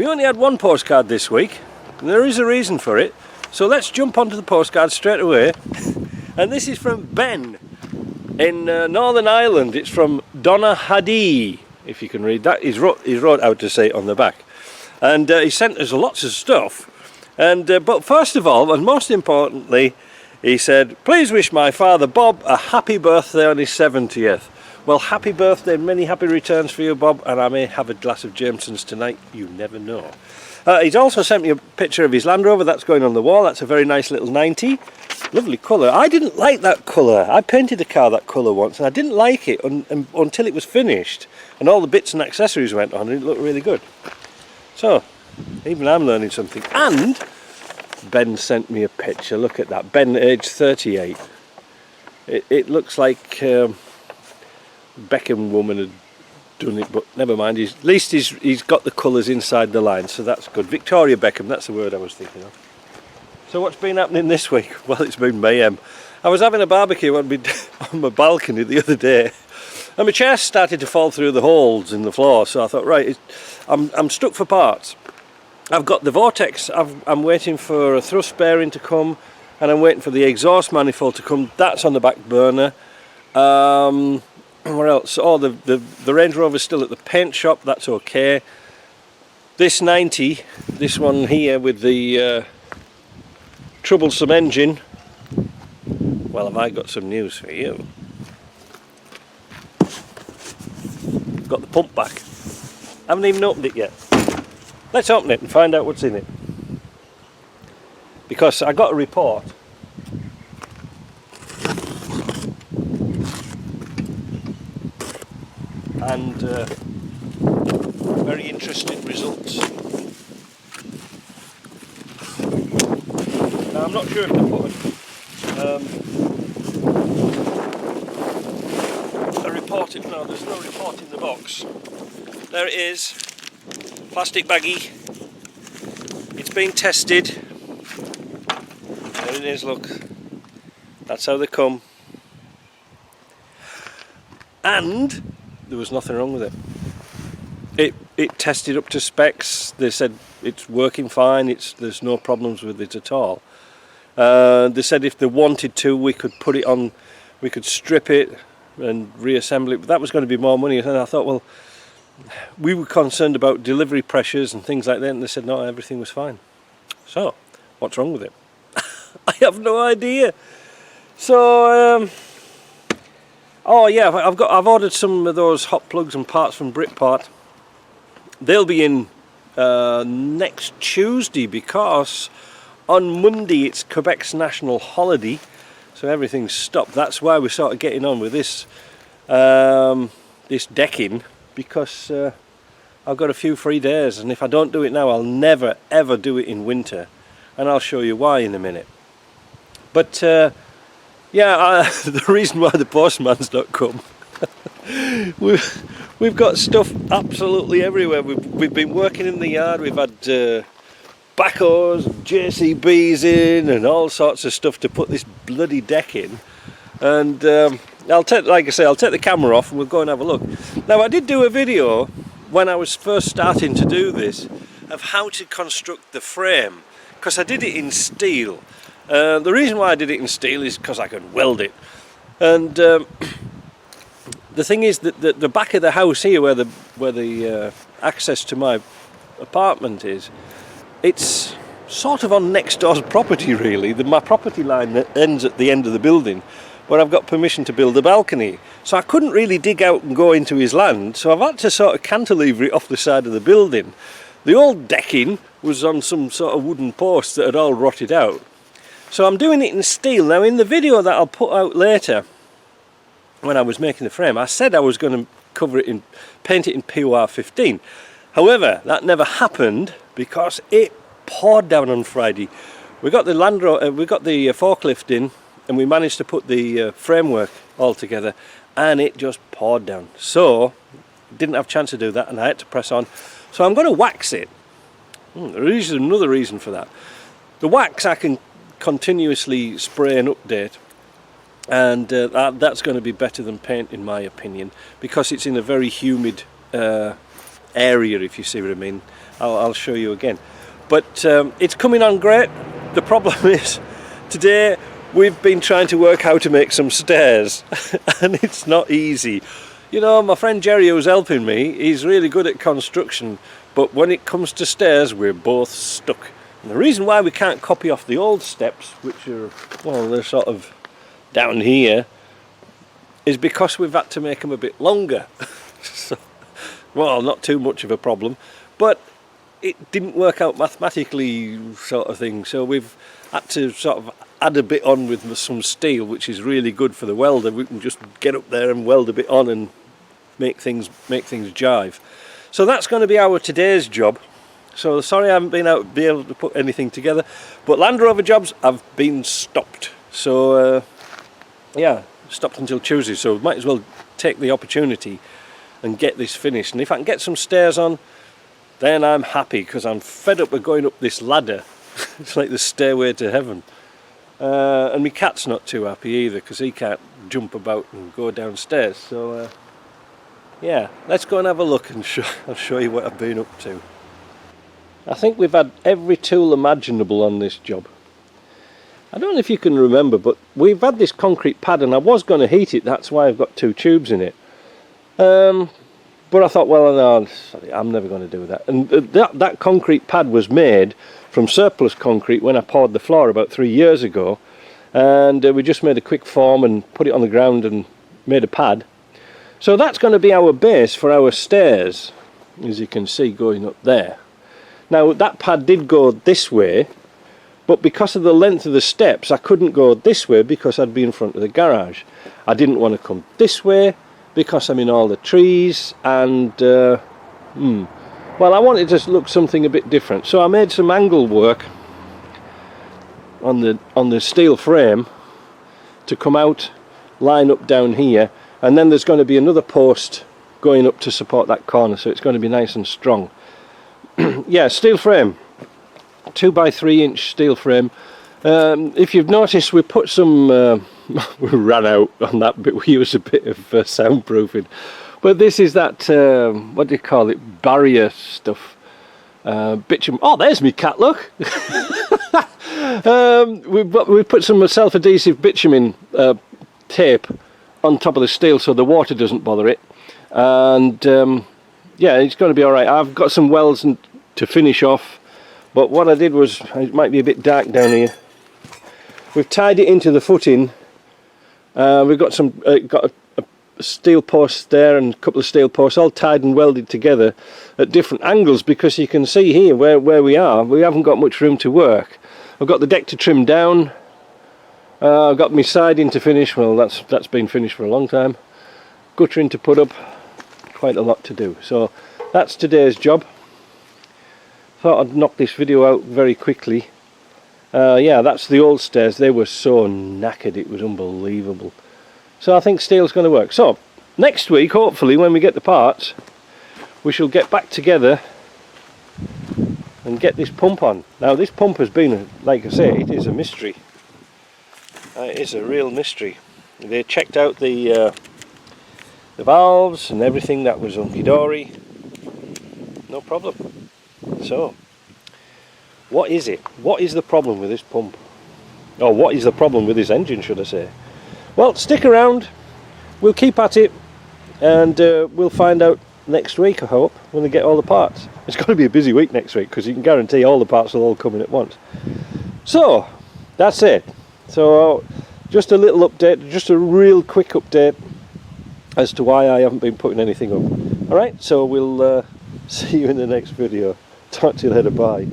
We only had one postcard this week, and there is a reason for it. So let's jump onto the postcard straight away. And this is from Ben in Northern Ireland. It's from Donaghadee, if you can read that. He's wrote out to say it on the back. And he sent us lots of stuff. And but first of all, and most importantly, he said, please wish my father Bob a happy birthday on his 70th. Well, happy birthday and many happy returns for you, Bob, and I may have a glass of Jameson's tonight, you never know. He's also sent me a picture of his Land Rover that's going on the wall. That's a very nice little 90. Lovely colour. I didn't like that colour. I painted a car that colour once and I didn't like it until it was finished and all the bits and accessories went on and it looked really good. So, even I'm learning something. And Ben sent me a picture. Look at that. Ben, age 38. It looks like Beckham woman had done it, but never mind. At least he's got the colours inside the line, so that's good. Victoria Beckham, that's the word I was thinking of. So what's been happening this week? Well, it's been mayhem. I was having a barbecue on my balcony the other day, and my chair started to fall through the holes in the floor. So I thought, right, I'm stuck for parts. I've got the Vortex. I'm waiting for a thrust bearing to come, and I'm waiting for the exhaust manifold to come. That's on the back burner. What else? Oh, the Range Rover's still at the paint shop. That's okay. This 90, this one here with the troublesome engine. Well, have I got some news for you? Got the pump back. Haven't even opened it yet. Let's open it and find out what's in it. Because I got a report. And very interesting results. Now I'm not sure if they put a report in. No, there's no report in the box. There it is, plastic baggie. It's been tested. There it is. Look, that's how they come. And there was nothing wrong with it. It tested up to specs. They said it's working fine. There's no problems with it at all. They said if they wanted to, we could put it on, we could strip it and reassemble it. But that was going to be more money. And I thought, well, we were concerned about delivery pressures and things like that. And they said no, everything was fine. So, what's wrong with it? I have no idea. So. Oh yeah, I've ordered some of those hot plugs and parts from Britrest. They'll be in next Tuesday because on Monday it's Quebec's national holiday, so everything's stopped. That's why we're sort of getting on with this this decking, because I've got a few free days, and if I don't do it now, I'll never ever do it in winter, and I'll show you why in a minute. But yeah, the reason why the postman's not come, we've got stuff absolutely everywhere. We've been working in the yard. We've had backhoes, JCBs in, and all sorts of stuff to put this bloody deck in. And like I say, I'll take the camera off and we'll go and have a look. Now, I did do a video when I was first starting to do this of how to construct the frame, because I did it in steel. The reason why I did it in steel is because I can weld it. And the thing is that the back of the house here, where the access to my apartment is, it's sort of on next door's property really. My property line that ends at the end of the building, where I've got permission to build a balcony. So I couldn't really dig out and go into his land, so I've had to sort of cantilever it off the side of the building. The old decking was on some sort of wooden posts that had all rotted out. So I'm doing it in steel. Now in the video that I'll put out later, when I was making the frame, I said I was going to paint it in POR 15. However, that never happened because it poured down on Friday. We got the forklift in, and we managed to put the framework all together, and it just poured down. So didn't have a chance to do that, and I had to press on. So I'm going to wax it. There is another reason for that. The wax I can continuously spray and update, and that's going to be better than paint in my opinion, because it's in a very humid area, if you see what I mean. I'll show you again. But it's coming on great. The problem is today we've been trying to work how to make some stairs and it's not easy. You know, my friend Jerry, who's helping me, he's really good at construction, but when it comes to stairs we're both stuck. And the reason why we can't copy off the old steps, which are, well, they're sort of down here, is because we've had to make them a bit longer. So, well, not too much of a problem, but it didn't work out mathematically, sort of thing, so we've had to sort of add a bit on with some steel, which is really good for the welder. We can just get up there and weld a bit on and make things jive. So that's going to be our today's job. So sorry I haven't been able to put anything together, but Land Rover jobs have been stopped. So yeah, stopped until Tuesday, so might as well take the opportunity and get this finished. And if I can get some stairs on, then I'm happy, because I'm fed up with going up this ladder. It's like the stairway to heaven. And my cat's not too happy either, because he can't jump about and go downstairs. So yeah, let's go and have a look and I'll show you what I've been up to. I think we've had every tool imaginable on this job. I don't know if you can remember, but we've had this concrete pad and I was going to heat it, that's why I've got 2 tubes in it. But I thought, well, no, sorry, I'm never going to do that. And that concrete pad was made from surplus concrete when I poured the floor about 3 years ago. And we just made a quick form and put it on the ground and made a pad. So that's going to be our base for our stairs, as you can see going up there. Now that pad did go this way, but because of the length of the steps I couldn't go this way because I'd be in front of the garage. I didn't want to come this way because I'm in all the trees, and well, I wanted to look something a bit different, so I made some angle work on the steel frame to come out, line up down here, and then there's going to be another post going up to support that corner, so it's going to be nice and strong. Yeah, steel frame, 2x3 inch steel frame. If you've noticed, we put some we ran out on that bit. We used a bit of soundproofing, but this is that what do you call it, barrier stuff, bitumen. Oh, there's me cat, look. We put some self-adhesive bitumen tape on top of the steel so the water doesn't bother it, and yeah, it's going to be alright. I've got some welds to finish off, but what I did was, it might be a bit dark down here, we've tied it into the footing. We've got a steel post there and a couple of steel posts all tied and welded together at different angles, because you can see here where we are, we haven't got much room to work. I've got the deck to trim down, I've got my siding to finish, well that's been finished for a long time, guttering to put up, quite a lot to do. So that's today's job. Thought I'd knock this video out very quickly. Yeah, that's the old stairs. They were so knackered, it was unbelievable. So I think steel's going to work. So next week, hopefully, when we get the parts, we shall get back together and get this pump on. Now this pump has been, like I say, it is a mystery. It is a real mystery. They checked out the valves and everything, that was hunky-dory, no problem. So what is it? What is the problem with this pump? Or what is the problem with this engine, should I say? Well, stick around, we'll keep at it, and we'll find out next week, I hope, when we get all the parts. It's going to be a busy week next week, because you can guarantee all the parts will all come in at once. So that's it. So just a little update, just a real quick update as to why I haven't been putting anything up. Alright, so we'll see you in the next video. Talk to you later, bye.